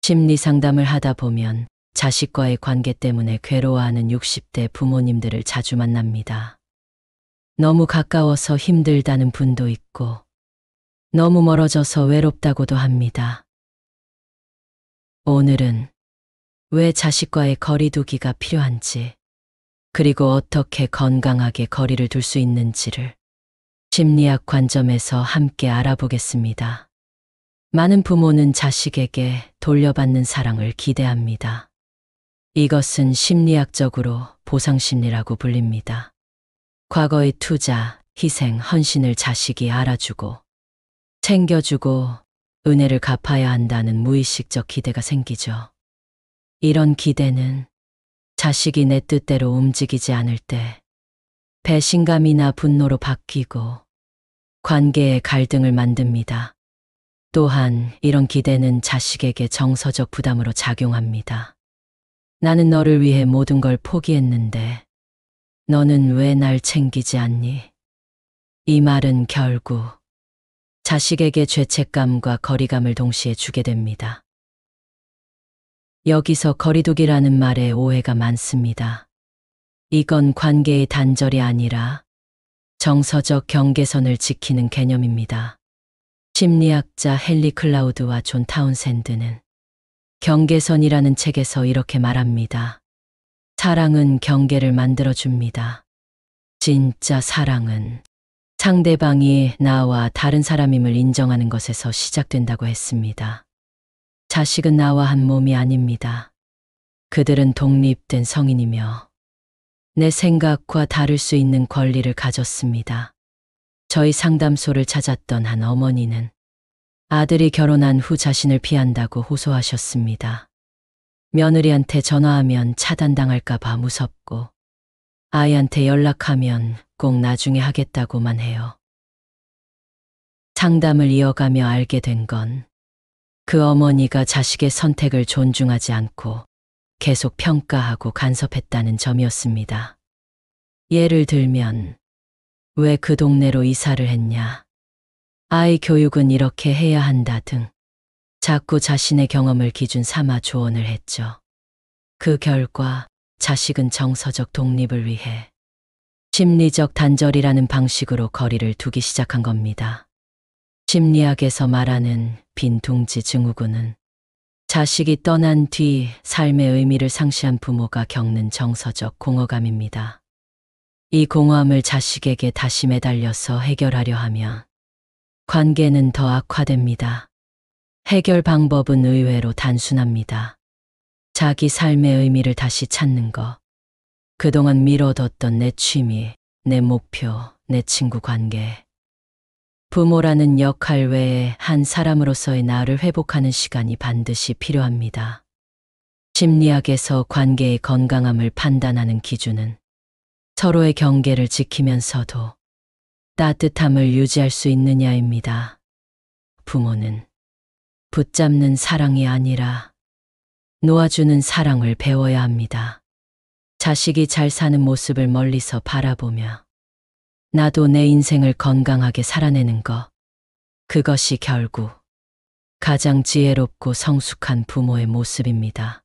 심리 상담을 하다 보면 자식과의 관계 때문에 괴로워하는 60대 부모님들을 자주 만납니다. 너무 가까워서 힘들다는 분도 있고, 너무 멀어져서 외롭다고도 합니다. 오늘은 왜 자식과의 거리두기가 필요한지, 그리고 어떻게 건강하게 거리를 둘 수 있는지를 심리학 관점에서 함께 알아보겠습니다. 많은 부모는 자식에게 돌려받는 사랑을 기대합니다. 이것은 심리학적으로 보상심리라고 불립니다. 과거의 투자, 희생, 헌신을 자식이 알아주고, 챙겨주고, 은혜를 갚아야 한다는 무의식적 기대가 생기죠. 이런 기대는 자식이 내 뜻대로 움직이지 않을 때 배신감이나 분노로 바뀌고 관계에 갈등을 만듭니다. 또한 이런 기대는 자식에게 정서적 부담으로 작용합니다. 나는 너를 위해 모든 걸 포기했는데 너는 왜 날 챙기지 않니? 이 말은 결국 자식에게 죄책감과 거리감을 동시에 주게 됩니다. 여기서 거리두기라는 말에 오해가 많습니다. 이건 관계의 단절이 아니라 정서적 경계선을 지키는 개념입니다. 심리학자 헨리 클라우드와 존 타운센드는 경계선이라는 책에서 이렇게 말합니다. 사랑은 경계를 만들어줍니다. 진짜 사랑은 상대방이 나와 다른 사람임을 인정하는 것에서 시작된다고 했습니다. 자식은 나와 한 몸이 아닙니다. 그들은 독립된 성인이며 내 생각과 다를 수 있는 권리를 가졌습니다. 저희 상담소를 찾았던 한 어머니는 아들이 결혼한 후 자신을 피한다고 호소하셨습니다. 며느리한테 전화하면 차단당할까 봐 무섭고 아이한테 연락하면 꼭 나중에 하겠다고만 해요. 상담을 이어가며 알게 된 건 그 어머니가 자식의 선택을 존중하지 않고 계속 평가하고 간섭했다는 점이었습니다. 예를 들면, 왜 그 동네로 이사를 했냐? 아이 교육은 이렇게 해야 한다 등 자꾸 자신의 경험을 기준 삼아 조언을 했죠. 그 결과 자식은 정서적 독립을 위해 심리적 단절이라는 방식으로 거리를 두기 시작한 겁니다. 심리학에서 말하는 빈 둥지 증후군은 자식이 떠난 뒤 삶의 의미를 상실한 부모가 겪는 정서적 공허감입니다. 이 공허함을 자식에게 다시 매달려서 해결하려 하면 관계는 더 악화됩니다. 해결 방법은 의외로 단순합니다. 자기 삶의 의미를 다시 찾는 것. 그동안 미뤄뒀던 내 취미, 내 목표, 내 친구 관계. 부모라는 역할 외에 한 사람으로서의 나를 회복하는 시간이 반드시 필요합니다. 심리학에서 관계의 건강함을 판단하는 기준은 서로의 경계를 지키면서도 따뜻함을 유지할 수 있느냐입니다. 부모는 붙잡는 사랑이 아니라 놓아주는 사랑을 배워야 합니다. 자식이 잘 사는 모습을 멀리서 바라보며 나도 내 인생을 건강하게 살아내는 것, 그것이 결국 가장 지혜롭고 성숙한 부모의 모습입니다.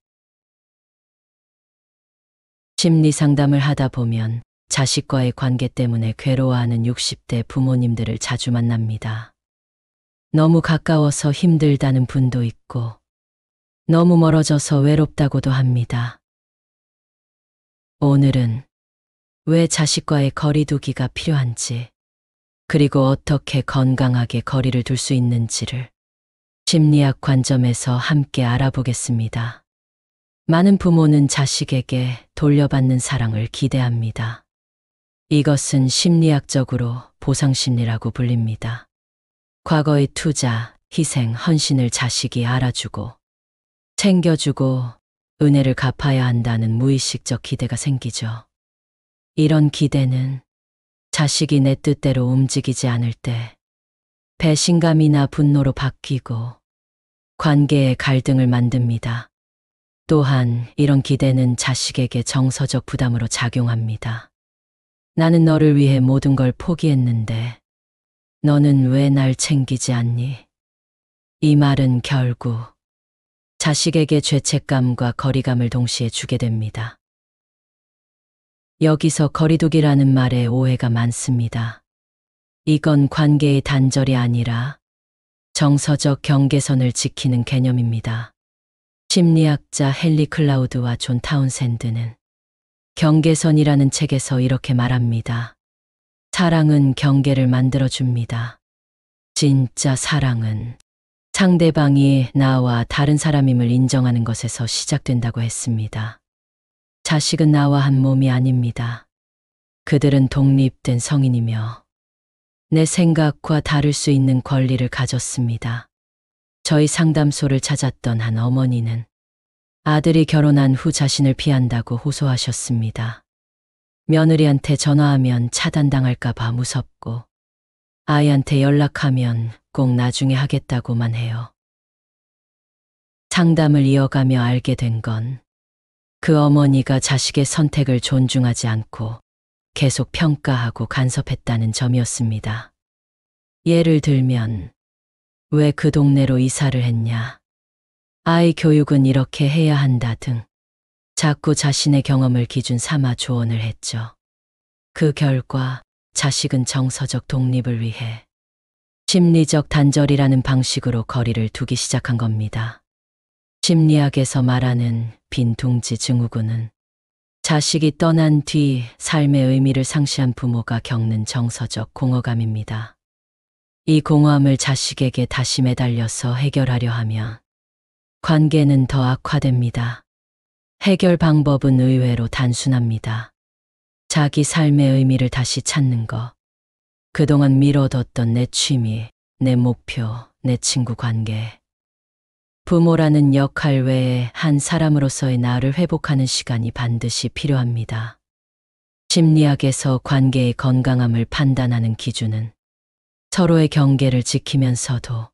심리 상담을 하다 보면 자식과의 관계 때문에 괴로워하는 60대 부모님들을 자주 만납니다. 너무 가까워서 힘들다는 분도 있고, 너무 멀어져서 외롭다고도 합니다. 오늘은 왜 자식과의 거리두기가 필요한지, 그리고 어떻게 건강하게 거리를 둘 수 있는지를 심리학 관점에서 함께 알아보겠습니다. 많은 부모는 자식에게 돌려받는 사랑을 기대합니다. 이것은 심리학적으로 보상심리라고 불립니다. 과거의 투자, 희생, 헌신을 자식이 알아주고, 챙겨주고, 은혜를 갚아야 한다는 무의식적 기대가 생기죠. 이런 기대는 자식이 내 뜻대로 움직이지 않을 때 배신감이나 분노로 바뀌고 관계에 갈등을 만듭니다. 또한 이런 기대는 자식에게 정서적 부담으로 작용합니다. 나는 너를 위해 모든 걸 포기했는데 너는 왜 날 챙기지 않니? 이 말은 결국 자식에게 죄책감과 거리감을 동시에 주게 됩니다. 여기서 거리두기라는 말에 오해가 많습니다. 이건 관계의 단절이 아니라 정서적 경계선을 지키는 개념입니다. 심리학자 헨리 클라우드와 존 타운센드는 경계선이라는 책에서 이렇게 말합니다. 사랑은 경계를 만들어줍니다. 진짜 사랑은 상대방이 나와 다른 사람임을 인정하는 것에서 시작된다고 했습니다. 자식은 나와 한 몸이 아닙니다. 그들은 독립된 성인이며 내 생각과 다를 수 있는 권리를 가졌습니다. 저희 상담소를 찾았던 한 어머니는 아들이 결혼한 후 자신을 피한다고 호소하셨습니다. 며느리한테 전화하면 차단당할까봐 무섭고 아이한테 연락하면 꼭 나중에 하겠다고만 해요. 상담을 이어가며 알게 된 건 그 어머니가 자식의 선택을 존중하지 않고 계속 평가하고 간섭했다는 점이었습니다. 예를 들면, 왜 그 동네로 이사를 했냐? 아이 교육은 이렇게 해야 한다 등 자꾸 자신의 경험을 기준 삼아 조언을 했죠. 그 결과 자식은 정서적 독립을 위해 심리적 단절이라는 방식으로 거리를 두기 시작한 겁니다. 심리학에서 말하는 빈둥지 증후군은 자식이 떠난 뒤 삶의 의미를 상실한 부모가 겪는 정서적 공허감입니다. 이 공허함을 자식에게 다시 매달려서 해결하려 하면 관계는 더 악화됩니다. 해결 방법은 의외로 단순합니다. 자기 삶의 의미를 다시 찾는 것. 그동안 미뤄뒀던 내 취미, 내 목표, 내 친구 관계. 부모라는 역할 외에 한 사람으로서의 나를 회복하는 시간이 반드시 필요합니다. 심리학에서 관계의 건강함을 판단하는 기준은 서로의 경계를 지키면서도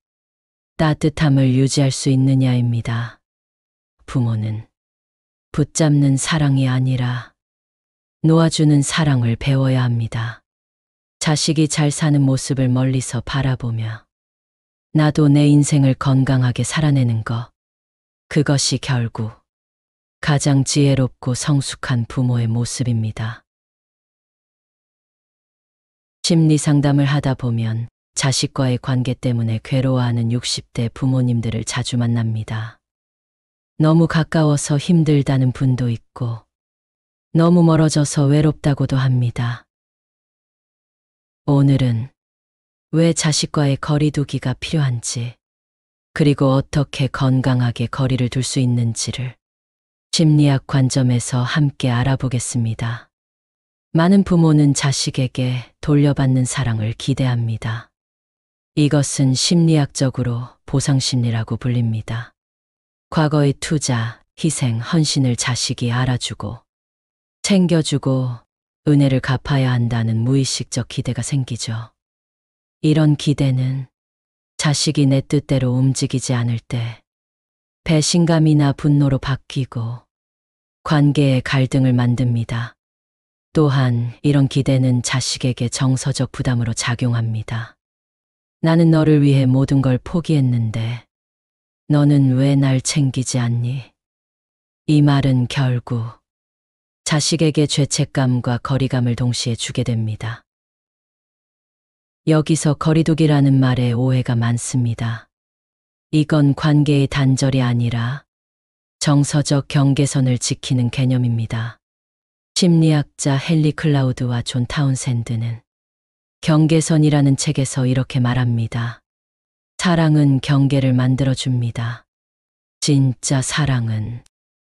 따뜻함을 유지할 수 있느냐입니다. 부모는 붙잡는 사랑이 아니라 놓아주는 사랑을 배워야 합니다. 자식이 잘 사는 모습을 멀리서 바라보며 나도 내 인생을 건강하게 살아내는 것, 그것이 결국 가장 지혜롭고 성숙한 부모의 모습입니다. 심리 상담을 하다 보면 자식과의 관계 때문에 괴로워하는 60대 부모님들을 자주 만납니다. 너무 가까워서 힘들다는 분도 있고, 너무 멀어져서 외롭다고도 합니다. 오늘은 왜 자식과의 거리두기가 필요한지, 그리고 어떻게 건강하게 거리를 둘 수 있는지를 심리학 관점에서 함께 알아보겠습니다. 많은 부모는 자식에게 돌려받는 사랑을 기대합니다. 이것은 심리학적으로 보상심리라고 불립니다. 과거의 투자, 희생, 헌신을 자식이 알아주고 챙겨주고 은혜를 갚아야 한다는 무의식적 기대가 생기죠. 이런 기대는 자식이 내 뜻대로 움직이지 않을 때 배신감이나 분노로 바뀌고 관계에 갈등을 만듭니다. 또한 이런 기대는 자식에게 정서적 부담으로 작용합니다. 나는 너를 위해 모든 걸 포기했는데 너는 왜 날 챙기지 않니? 이 말은 결국 자식에게 죄책감과 거리감을 동시에 주게 됩니다. 여기서 거리두기라는 말에 오해가 많습니다. 이건 관계의 단절이 아니라 정서적 경계선을 지키는 개념입니다. 심리학자 헨리 클라우드와 존 타운센드는 경계선이라는 책에서 이렇게 말합니다. 사랑은 경계를 만들어줍니다. 진짜 사랑은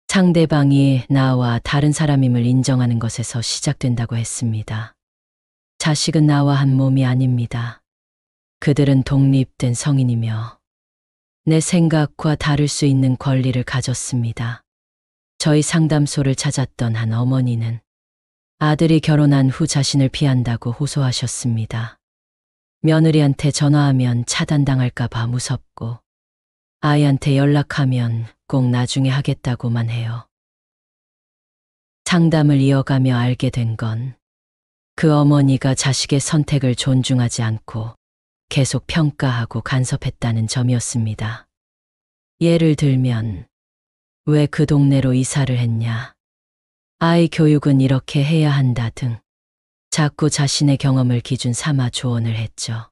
상대방이 나와 다른 사람임을 인정하는 것에서 시작된다고 했습니다. 자식은 나와 한 몸이 아닙니다. 그들은 독립된 성인이며 내 생각과 다를 수 있는 권리를 가졌습니다. 저희 상담소를 찾았던 한 어머니는 아들이 결혼한 후 자신을 피한다고 호소하셨습니다. 며느리한테 전화하면 차단당할까봐 무섭고 아이한테 연락하면 꼭 나중에 하겠다고만 해요. 상담을 이어가며 알게 된 건 그 어머니가 자식의 선택을 존중하지 않고 계속 평가하고 간섭했다는 점이었습니다. 예를 들면, 왜 그 동네로 이사를 했냐? 아이 교육은 이렇게 해야 한다 등 자꾸 자신의 경험을 기준 삼아 조언을 했죠.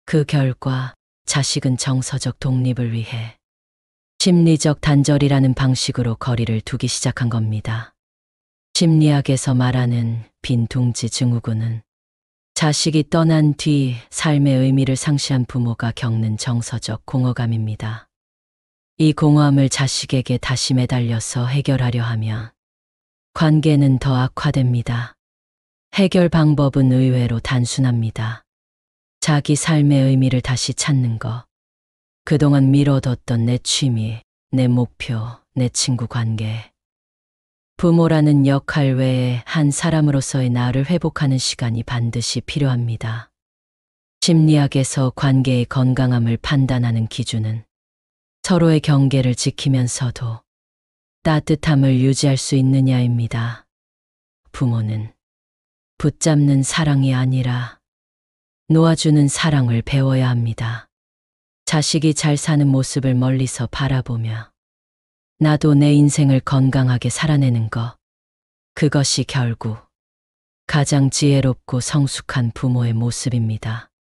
그 결과 자식은 정서적 독립을 위해 심리적 단절이라는 방식으로 거리를 두기 시작한 겁니다. 심리학에서 말하는 빈둥지 증후군은 자식이 떠난 뒤 삶의 의미를 상실한 부모가 겪는 정서적 공허감입니다. 이 공허함을 자식에게 다시 매달려서 해결하려 하면 관계는 더 악화됩니다. 해결 방법은 의외로 단순합니다. 자기 삶의 의미를 다시 찾는 것. 그동안 미뤄뒀던 내 취미, 내 목표, 내 친구 관계. 부모라는 역할 외에 한 사람으로서의 나를 회복하는 시간이 반드시 필요합니다. 심리학에서 관계의 건강함을 판단하는 기준은 서로의 경계를 지키면서도 따뜻함을 유지할 수 있느냐입니다. 부모는 붙잡는 사랑이 아니라 놓아주는 사랑을 배워야 합니다. 자식이 잘 사는 모습을 멀리서 바라보며 나도 내 인생을 건강하게 살아내는 것. 그것이 결국 가장 지혜롭고 성숙한 부모의 모습입니다.